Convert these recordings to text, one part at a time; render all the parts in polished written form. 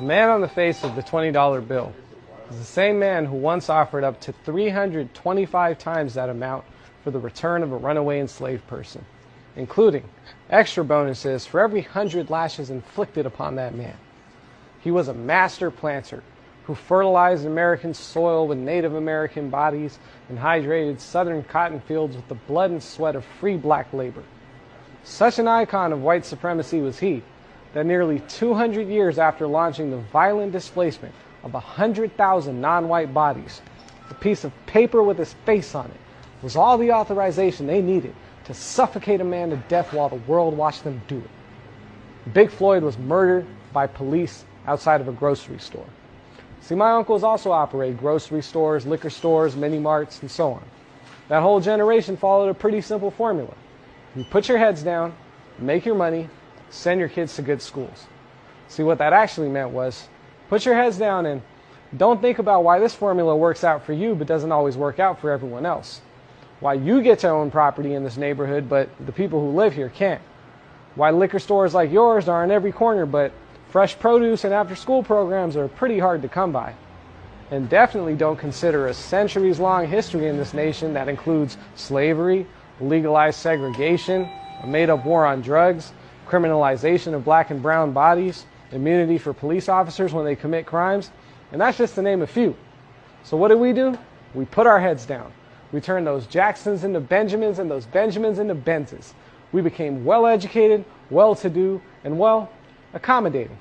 The man on the face of the $20 bill is the same man who once offered up to 325 times that amount for the return of a runaway enslaved person, including extra bonuses for every 100 lashes inflicted upon that man. He was a master planter who fertilized American soil with Native American bodies and hydrated southern cotton fields with the blood and sweat of free black labor. Such an icon of white supremacy was he that nearly 200 years after launching the violent displacement of 100,000 non-white bodies, a piece of paper with his face on it was all the authorization they needed to suffocate a man to death while the world watched them do it. Big Floyd was murdered by police outside of a grocery store. See, my uncles also operated grocery stores, liquor stores, mini marts, and so on. That whole generation followed a pretty simple formula. You put your heads down, make your money, send your kids to good schools. See, what that actually meant was, put your heads down and don't think about why this formula works out for you but doesn't always work out for everyone else. Why you get to own property in this neighborhood but the people who live here can't. Why liquor stores like yours are on every corner but fresh produce and after-school programs are pretty hard to come by. And definitely don't consider a centuries-long history in this nation that includes slavery, legalized segregation, a made-up war on drugs, criminalization of black and brown bodies, immunity for police officers when they commit crimes, and that's just to name a few. So what do? We put our heads down. We turned those Jacksons into Benjamins and those Benjamins into Benzes. We became well-educated, well-to-do, and accommodating.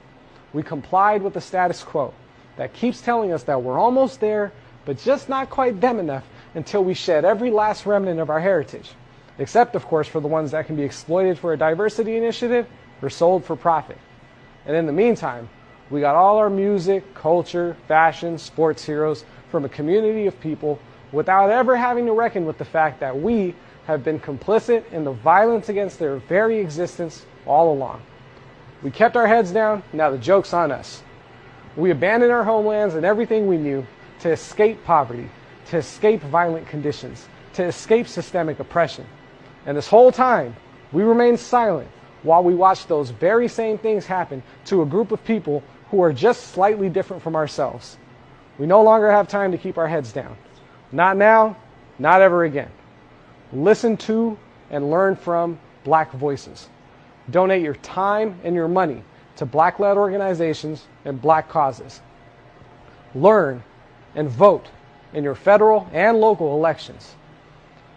We complied with the status quo that keeps telling us that we're almost there, but just not quite them enough until we shed every last remnant of our heritage. Except, of course, for the ones that can be exploited for a diversity initiative or sold for profit. And in the meantime, we got all our music, culture, fashion, sports heroes from a community of people without ever having to reckon with the fact that we have been complicit in the violence against their very existence all along. We kept our heads down, now the joke's on us. We abandoned our homelands and everything we knew to escape poverty, to escape violent conditions, to escape systemic oppression. And this whole time, we remained silent while we watched those very same things happen to a group of people who are just slightly different from ourselves. We no longer have time to keep our heads down. Not now, not ever again. Listen to and learn from black voices. Donate your time and your money to black-led organizations and black causes. Learn and vote in your federal and local elections.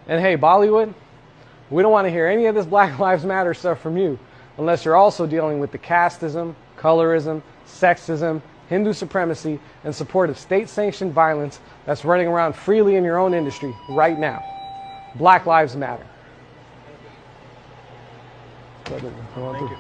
And hey, Bollywood, we don't want to hear any of this Black Lives Matter stuff from you unless you're also dealing with the casteism, colorism, sexism, Hindu supremacy, and support of state-sanctioned violence that's running around freely in your own industry right now. Black Lives Matter. Thank you.